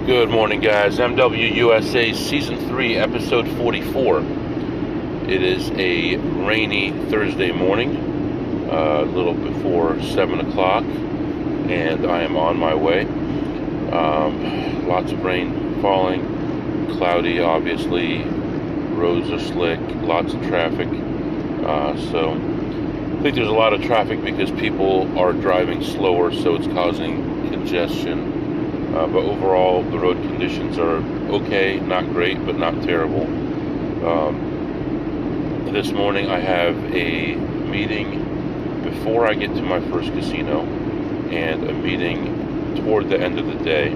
Good morning, guys. MWUSA Season 3, Episode 44. It is a rainy Thursday morning, a little before 7 o'clock, and I am on my way. Lots of rain falling, cloudy, obviously. Roads are slick, lots of traffic. So I think there's a lot of traffic because people are driving slower, so it's causing congestion. But overall, the road conditions are okay, not great, but not terrible. This morning I have a meeting before I get to my first casino and a meeting toward the end of the day.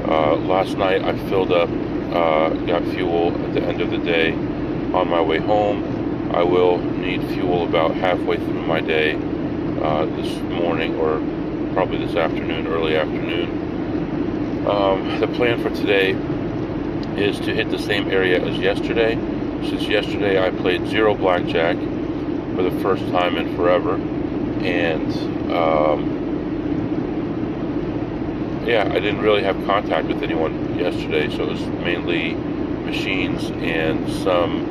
Last night I filled up, got fuel at the end of the day. On my way home, I will need fuel about halfway through my day this morning, or probably this afternoon, early afternoon. The plan for today is to hit the same area as yesterday. Since yesterday I played 0 blackjack for the first time in forever, and I didn't really have contact with anyone yesterday, so it was mainly machines and some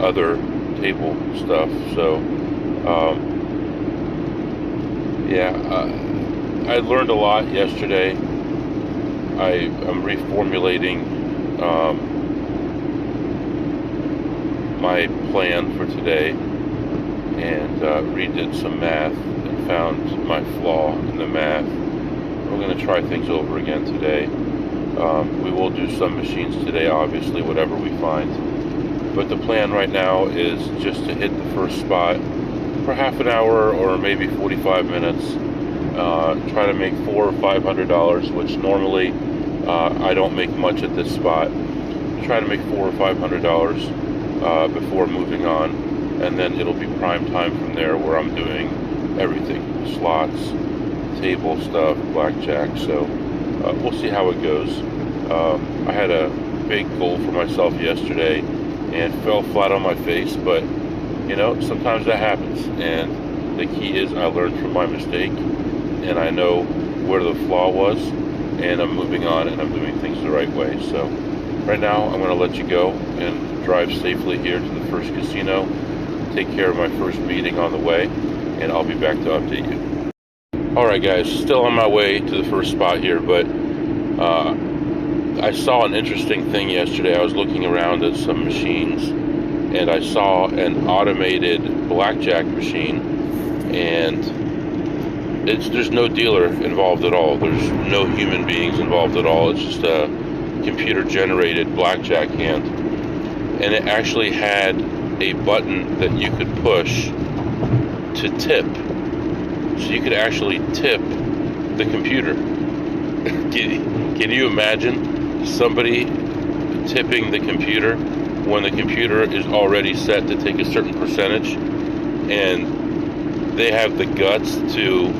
other table stuff. So I learned a lot yesterday. I'm reformulating my plan for today, and redid some math and found my flaw in the math. We're going to try things over again today. We will do some machines today, obviously, whatever we find. But the plan right now is just to hit the first spot for half an hour or maybe 45 minutes. Try to make $400 or $500, which normally I don't make much at this spot. Try to make $400 or $500 before moving on, and then it'll be prime time from there, where I'm doing everything: slots, table stuff, blackjack. So we'll see how it goes. I had a big goal for myself yesterday and fell flat on my face, but sometimes that happens, and the key is I learned from my mistake, and I know where the flaw was, and I'm moving on, and I'm doing things the right way. So right now I'm going to let you go and drive safely here to the first casino, take care of my first meeting on the way, and I'll be back to update you. Alright guys, still on my way to the first spot here, but I saw an interesting thing yesterday. I was looking around at some machines, and I saw an automated blackjack machine, and there's no dealer involved at all. There's no human beings involved at all. It's just a computer-generated blackjack hand. And it actually had a button that you could push to tip. So you could actually tip the computer. Can you imagine somebody tipping the computer when the computer is already set to take a certain percentage, and they have the guts to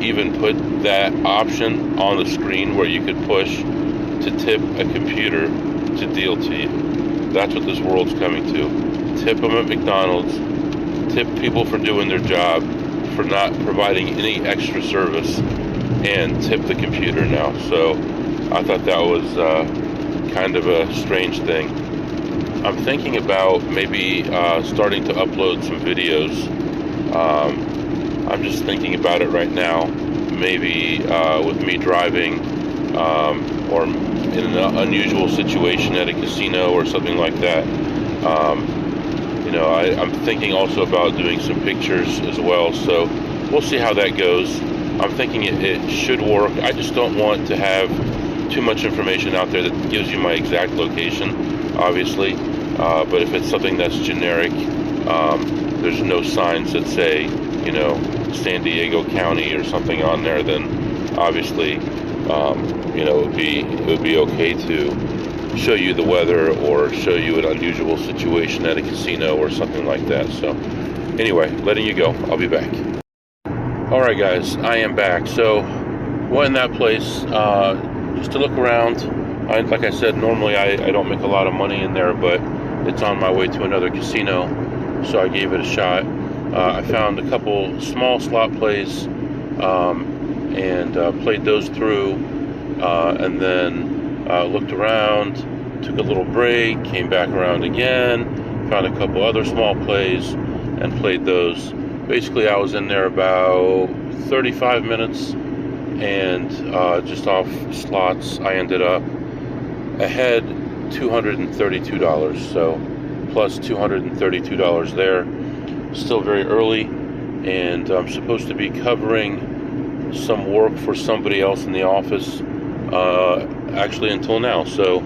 even put that option on the screen where you could push to tip a computer to deal to you? That's what this world's coming to. Tip them at McDonald's, tip people for doing their job, for not providing any extra service, and tip the computer now. So I thought that was kind of a strange thing. I'm thinking about maybe starting to upload some videos. I'm just thinking about it right now, maybe with me driving, or in an unusual situation at a casino or something like that. I'm thinking also about doing some pictures as well, so we'll see how that goes. I'm thinking it should work. I just don't want to have too much information out there that gives you my exact location, obviously. But if it's something that's generic, there's no signs that say, San Diego County or something on there, then obviously, it would be okay to show you the weather or show you an unusual situation at a casino or something like that. So anyway, letting you go. I'll be back. Alright guys, I am back. So went in that place just to look around. Like I said, normally I don't make a lot of money in there, but it's on my way to another casino, so I gave it a shot. I found a couple small slot plays and played those through, and then Looked around, took a little break, came back around again, found a couple other small plays, and played those. Basically, I was in there about 35 minutes, and just off slots, I ended up ahead $232. So plus $232 there. Still very early, and I'm supposed to be covering some work for somebody else in the office actually until now. So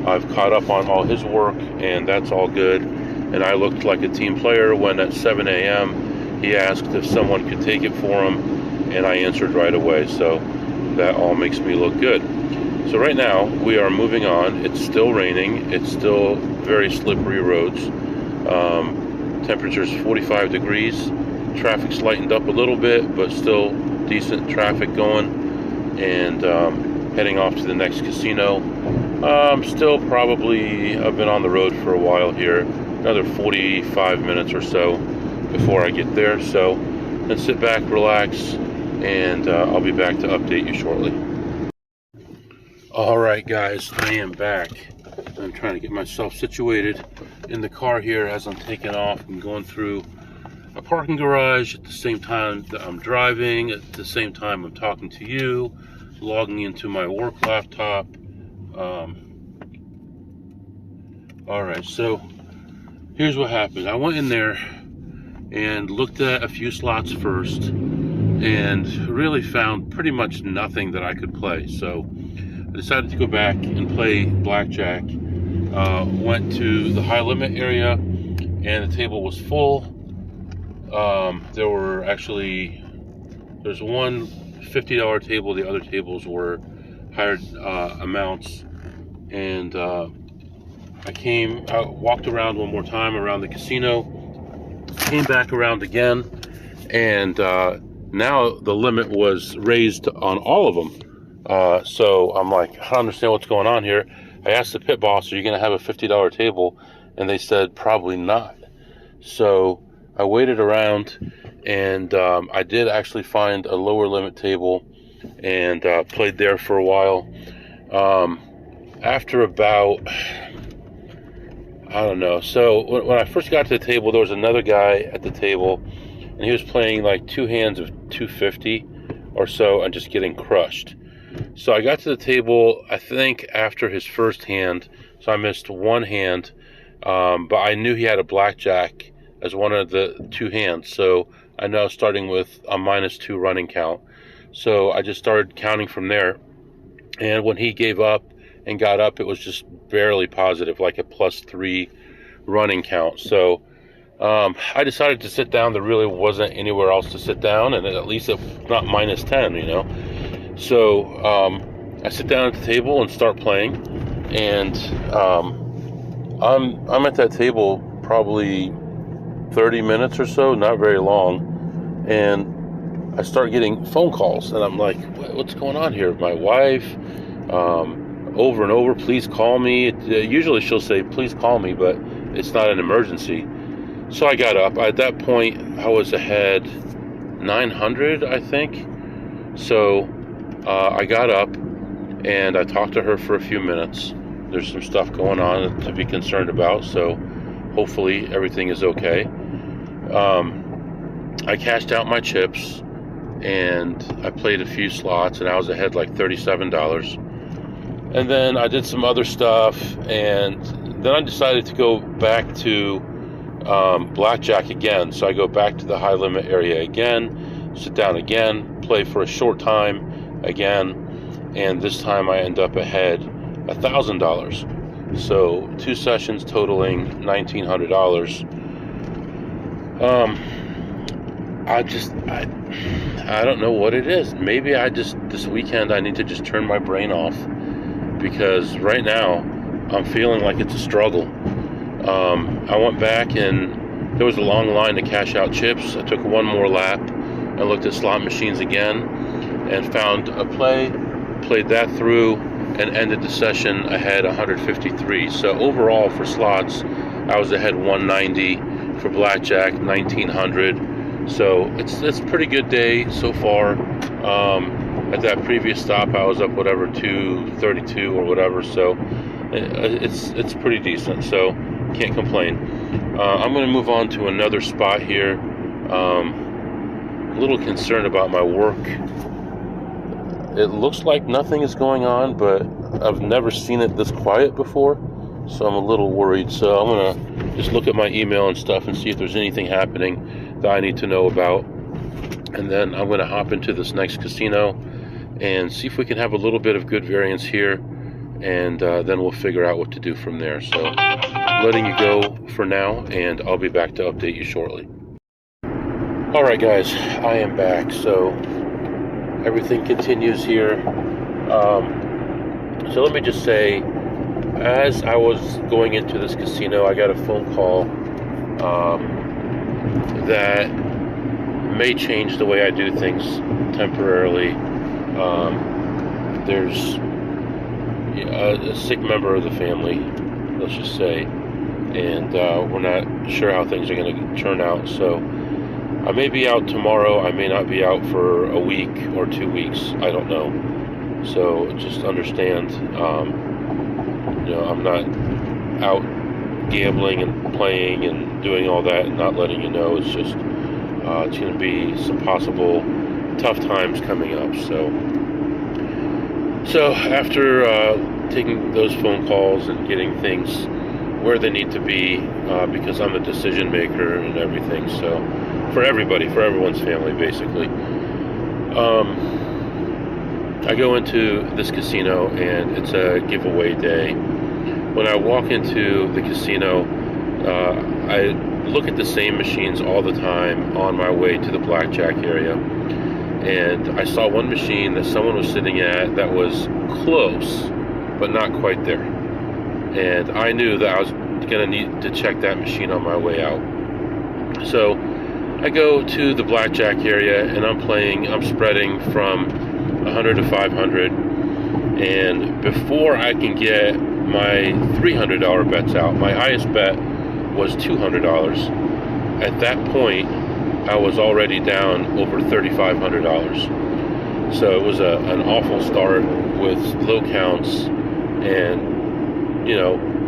I've caught up on all his work, and that's all good. And I looked like a team player when at 7 a.m. he asked if someone could take it for him, and I answered right away. So that all makes me look good. So right now we are moving on. It's still raining. It's still very slippery roads. Temperature's 45 degrees. Traffic's lightened up a little bit, but still decent traffic going. And heading off to the next casino. Still probably, I've been on the road for a while here. Another 45 minutes or so before I get there. So then sit back, relax, and I'll be back to update you shortly. Alright guys, I am back. I'm trying to get myself situated in the car here as I'm taking off and going through a parking garage at the same time that I'm driving, at the same time I'm talking to you, logging into my work laptop. Alright, so here's what happened. I went in there and looked at a few slots first and really found pretty much nothing that I could play. So I decided to go back and play blackjack. Went to the high limit area, and the table was full. There's one $50 table. The other tables were higher amounts. And I walked around one more time around the casino, came back around again, and now the limit was raised on all of them. So I'm like, I don't understand what's going on here. I asked the pit boss, are you going to have a $50 table? And they said, probably not. So I waited around, and I did actually find a lower limit table and played there for a while. After about, I don't know. So when I first got to the table, there was another guy at the table, and he was playing like two hands of 250 or so and just getting crushed. So I got to the table, I think, after his first hand, so I missed one hand, but I knew he had a blackjack as one of the two hands, so I know starting with a -2 running count. So I just started counting from there, and when he gave up and got up, it was just barely positive, like a +3 running count. So I decided to sit down. There really wasn't anywhere else to sit down, and at least it's not -10, you know. So I sit down at the table and start playing, and I'm at that table probably 30 minutes or so, not very long, and I start getting phone calls, and I'm like, what's going on here? My wife, over and over, please call me. Usually she'll say, please call me, but it's not an emergency. So I got up. At that point, I was ahead 900, I think. So I got up and I talked to her for a few minutes. There's some stuff going on to be concerned about, so hopefully everything is okay. I cashed out my chips and I played a few slots, and I was ahead like $37. And then I did some other stuff, and then I decided to go back to blackjack again. So I go back to the high limit area again, sit down again, play for a short time again, and this time I end up ahead $1,000. So 2 sessions totaling $1,900. I don't know what it is. Maybe this weekend I need to just turn my brain off, because right now I'm feeling like it's a struggle. I went back and there was a long line to cash out chips. I took one more lap. I looked at slot machines again and found a play, played that through, and ended the session ahead 153. So overall for slots, I was ahead 190. For blackjack, 1,900. So it's a pretty good day so far. At that previous stop, I was up whatever 232 or whatever, so it's pretty decent. So can't complain. I'm going to move on to another spot here. A little concerned about my work. It looks like nothing is going on, but I've never seen it this quiet before, so I'm a little worried. So I'm gonna just look at my email and stuff and see if there's anything happening that I need to know about, and then I'm gonna hop into this next casino and see if we can have a little bit of good variance here, and then we'll figure out what to do from there. So I'm letting you go for now, and I'll be back to update you shortly. Alright guys, I am back. So everything continues here. So let me just say, as I was going into this casino, I got a phone call that may change the way I do things temporarily. There's a sick member of the family, let's just say, and we're not sure how things are going to turn out. So I may be out tomorrow, I may not be out for a week or 2 weeks, I don't know. So just understand, I'm not out gambling and playing and doing all that and not letting you know. It's just, it's going to be some possible tough times coming up. So after taking those phone calls and getting things where they need to be, because I'm a decision maker and everything, so for everybody, for everyone's family, basically. I go into this casino, and it's a giveaway day. When I walk into the casino, I look at the same machines all the time on my way to the blackjack area. And I saw one machine that someone was sitting at that was close, but not quite there. And I knew that I was going to need to check that machine on my way out. So I go to the blackjack area, and I'm spreading from 100 to 500, and before I can get my $300 bets out, my highest bet was $200. At that point, I was already down over $3,500. So it was an awful start with low counts, and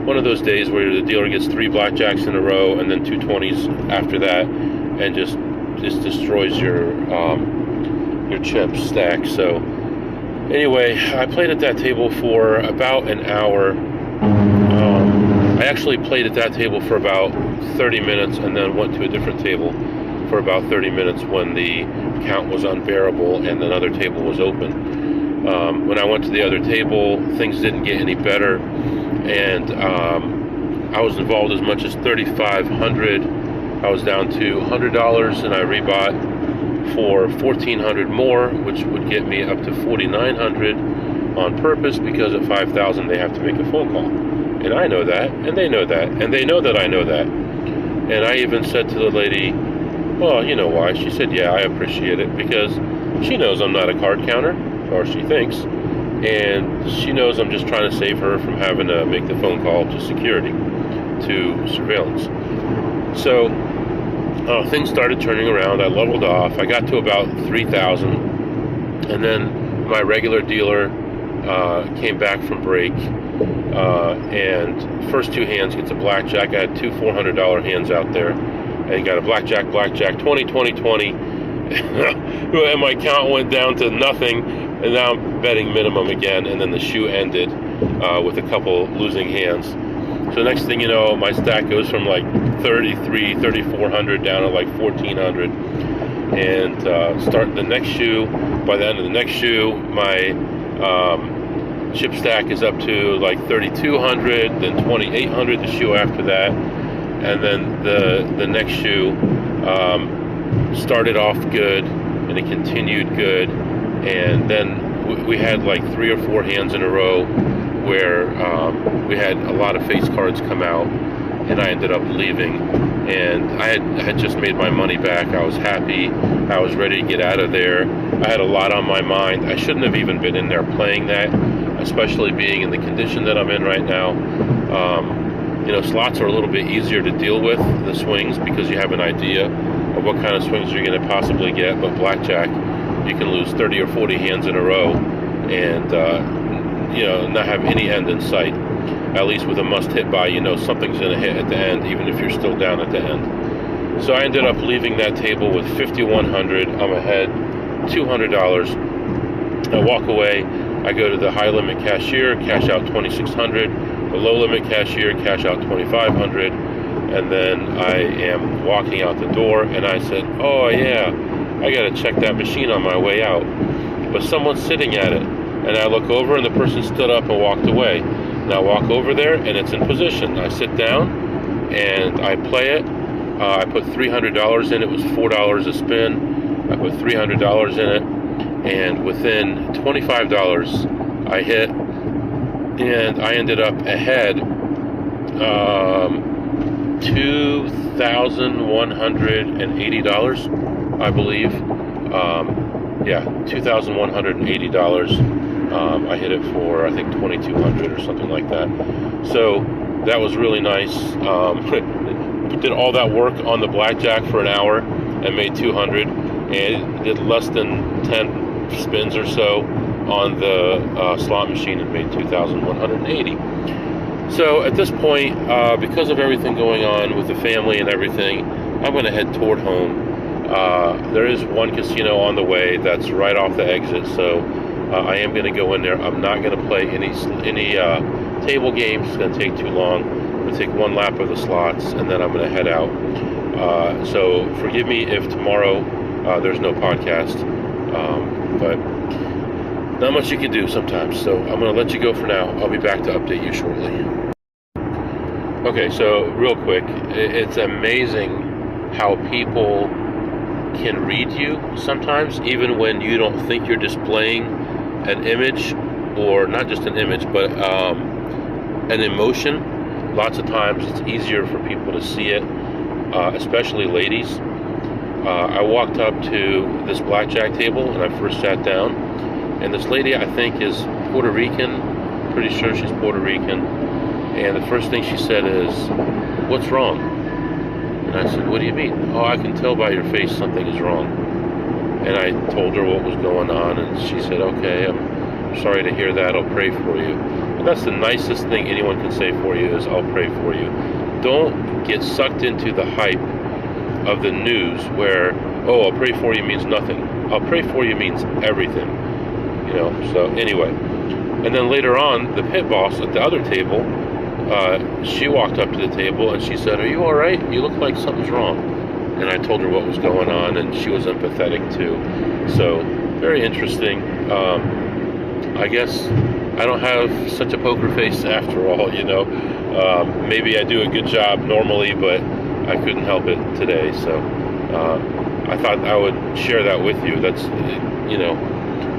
one of those days where the dealer gets 3 blackjacks in a row and then 2 20s after that, and just destroys your chip stack. So anyway, I played at that table for about an hour. I actually played at that table for about 30 minutes and then went to a different table for about 30 minutes when the count was unbearable and another table was open. When I went to the other table, things didn't get any better, and I was involved as much as $3,500. I was down to $100, and I rebought for $1,400 more, which would get me up to $4,900 on purpose, because at $5,000 they have to make a phone call. And I know that, and they know that, and they know that I know that. And I even said to the lady, well, you know why? She said, yeah, I appreciate it, because she knows I'm not a card counter, or she thinks, and she knows I'm just trying to save her from having to make the phone call to security, to surveillance. So things started turning around. I leveled off. I got to about 3,000, and then my regular dealer came back from break, and first 2 hands gets a blackjack. I had 2 $400 hands out there, and got a blackjack, 20, 20, 20, and my count went down to nothing, and now I'm betting minimum again, and then the shoe ended with a couple losing hands. So next thing you know, my stack goes from like 3,400 down to like 1,400, and start the next shoe. By the end of the next shoe, my chip stack is up to like 3,200, then 2,800 the shoe after that, and then the next shoe started off good, and it continued good, and then we had like 3 or 4 hands in a row where we had a lot of face cards come out, and I ended up leaving, and I had just made my money back. I was happy. I was ready to get out of there. I had a lot on my mind. I shouldn't have even been in there playing that, especially being in the condition that I'm in right now. Slots are a little bit easier to deal with, the swings, because you have an idea of what kind of swings you're going to possibly get, but blackjack, you can lose 30 or 40 hands in a row and not have any end in sight. At least with a must hit buy, something's going to hit at the end, even if you're still down at the end. So I ended up leaving that table with $5,100. I'm ahead $200. I walk away. I go to the high limit cashier, cash out $2,600. The low limit cashier, cash out $2,500. And then I am walking out the door, and I said, oh yeah, I got to check that machine on my way out. But someone's sitting at it. And I look over, and the person stood up and walked away. And I walk over there, and it's in position. I sit down, and I play it. I put $300 in. It was $4 a spin. I put $300 in it. And within $25, I hit. And I ended up ahead $2,180, I believe. $2,180. I hit it for, I think, $2,200 or something like that. So that was really nice. Did all that work on the blackjack for an hour and made $200, and did less than 10 spins or so on the slot machine and made $2,180. So at this point, because of everything going on with the family and everything, I'm going to head toward home. There is one casino on the way that's right off the exit, so I am going to go in there. I'm not going to play any table games. It's going to take too long. I'm going to take one lap of the slots, and then I'm going to head out. So forgive me if tomorrow there's no podcast, but not much you can do sometimes. So I'm going to let you go for now. I'll be back to update you shortly. Okay, so real quick, it's amazing how people can read you sometimes, even when you don't think you're displaying an image, or not just an image, but an emotion. Lots of times it's easier for people to see it, especially ladies. I walked up to this blackjack table and I first sat down, and this lady, I think, is Puerto Rican, pretty sure she's Puerto Rican, and the first thing she said is, "What's wrong?" And I said, "What do you mean?" "Oh, I can tell by your face something is wrong." And I told her what was going on, and she said, "Okay, I'm sorry to hear that. I'll pray for you." And that's the nicest thing anyone can say for you, is "I'll pray for you." Don't get sucked into the hype of the news where, "Oh, I'll pray for you" means nothing. "I'll pray for you" means everything. So anyway. And then later on, the pit boss at the other table, she walked up to the table and she said, "Are you all right? You look like something's wrong." And I told her what was going on, and she was empathetic too. So very interesting. I guess I don't have such a poker face after all, Maybe I do a good job normally, but I couldn't help it today. So I thought I would share that with you. That's,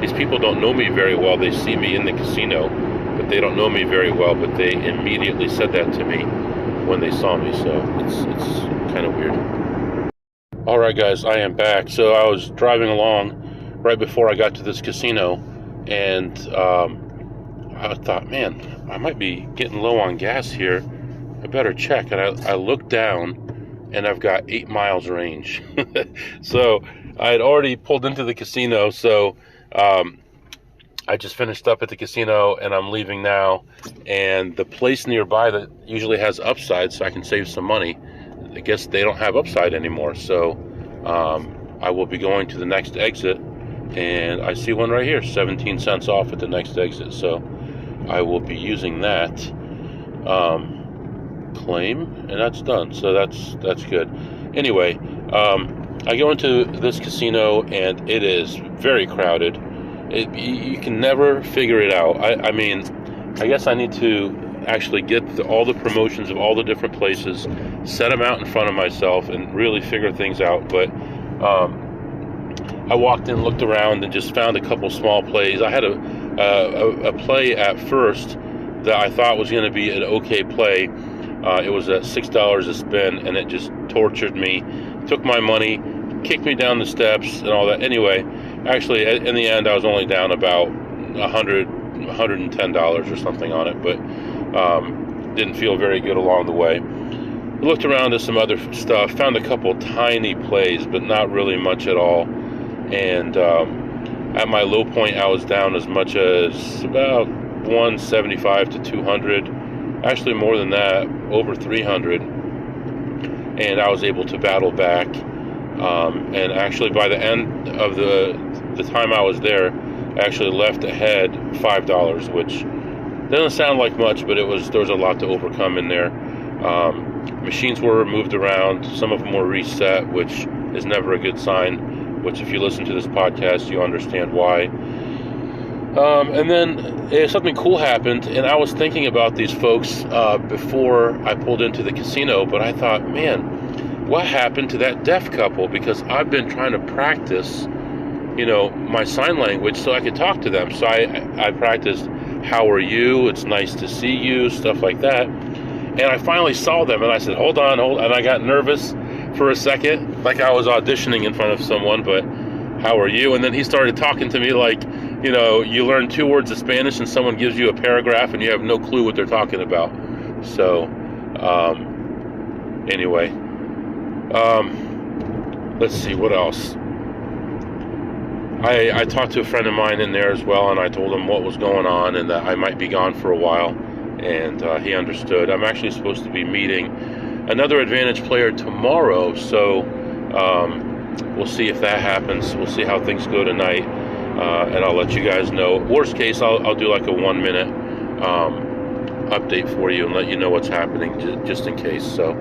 these people don't know me very well. They see me in the casino, but they don't know me very well, but they immediately said that to me when they saw me. So it's kind of weird. All right, guys, I am back. So I was driving along right before I got to this casino, and I thought, man, I might be getting low on gas here. I better check. And I looked down, and I've got 8 miles range. So I had already pulled into the casino. So I just finished up at the casino, and I'm leaving now. And the place nearby that usually has upside, so I can save some money, I guess they don't have upside anymore. So I will be going to the next exit, and I see one right here, 17 cents off at the next exit. So I will be using that. Claim, and that's done. So that's good. Anyway, I go into this casino, and it is very crowded. You can never figure it out. I mean, I guess I need to actually get all the promotions of all the different places, set them out in front of myself, and really figure things out. But I walked in, looked around, and just found a couple small plays. I had a play at first that I thought was going to be an okay play. It was at $6 a spin, and it just tortured me. Took my money, kicked me down the steps, and all that. Anyway, actually, in the end, I was only down about $110 or something on it, but didn't feel very good along the way. Looked around at some other stuff, found a couple tiny plays, but not really much at all. And At my low point, I was down as much as about 175 to 200, actually more than that, over 300, and I was able to battle back. And actually, by the end of the time I was there, I actually left ahead $5, which doesn't sound like much, but there was a lot to overcome in there. Machines were moved around, some of them were reset, which is never a good sign, which if you listen to this podcast, you understand why. And then something cool happened, and I was thinking about these folks before I pulled into the casino, but I thought, man, what happened to that deaf couple? Because I've been trying to practice, my sign language so I could talk to them. So I practiced, how are you? It's nice to see you, stuff like that. And I finally saw them, and I said, hold on, and I got nervous for a second, like I was auditioning in front of someone, but how are you? And then he started talking to me like, you learn 2 words of Spanish and someone gives you a paragraph and you have no clue what they're talking about. So, anyway, let's see, what else? I talked to a friend of mine in there as well, and I told him what was going on and that I might be gone for a while, and he understood. I'm actually supposed to be meeting another Advantage player tomorrow, so we'll see if that happens. We'll see how things go tonight, and I'll let you guys know. Worst case, I'll do like a 1-minute update for you and let you know what's happening, just in case. So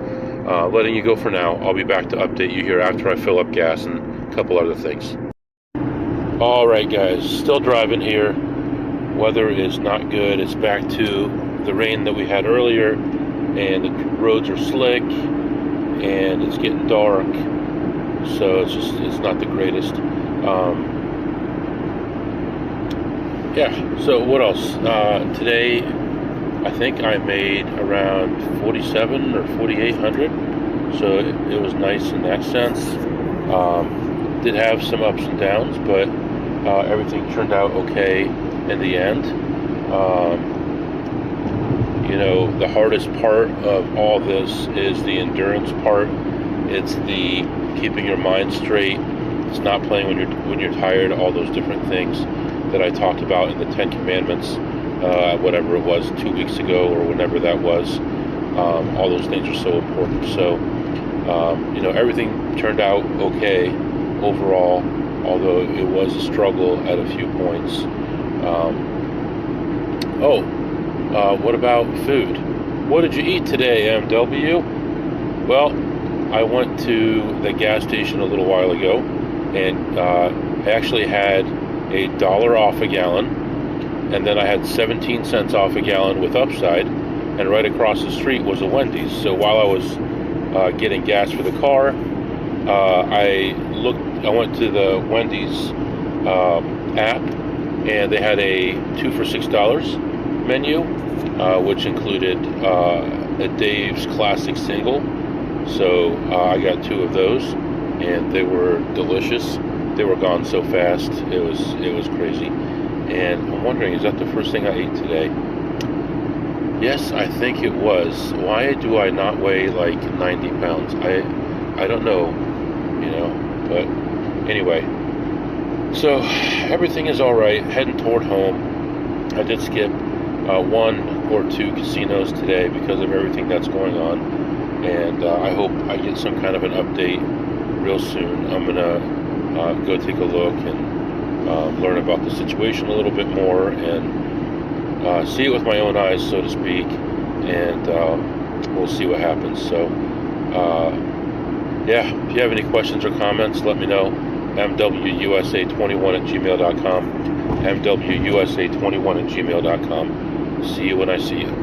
letting you go for now. I'll be back to update you here after I fill up gas and a couple other things. Alright guys, still driving here. Weather is not good. It's back to the rain that we had earlier, and the roads are slick, and it's getting dark, so it's not the greatest. So what else? Today, I think I made around 47 or 4,800, so it was nice in that sense. Did have some ups and downs, but everything turned out okay in the end. The hardest part of all this is the endurance part. It's the keeping your mind straight. It's not playing when you're tired. All those different things that I talked about in the 10 Commandments, whatever it was 2 weeks ago or whenever that was. All those things are so important. So everything turned out okay overall, although it was a struggle at a few points. What about food? What did you eat today, MW? Well, I went to the gas station a little while ago, and I actually had $1 off a gallon, and then I had 17 cents off a gallon with Upside, and right across the street was a Wendy's. So while I was getting gas for the car, I went to the Wendy's app, and they had a 2 for $6 menu, which included a Dave's Classic Single. So I got 2 of those, and they were delicious. They were gone so fast, it was crazy. And I'm wondering, is that the first thing I ate today? Yes, I think it was. Why do I not weigh like 90 pounds? I don't know, but anyway. So everything is all right, heading toward home. I did skip 1 or 2 casinos today because of everything that's going on, and I hope I get some kind of an update real soon. I'm gonna go take a look and learn about the situation a little bit more and see it with my own eyes, so to speak, and we'll see what happens. So if you have any questions or comments, let me know. MWUSA21@gmail.com. MWUSA21@gmail.com. See you when I see you.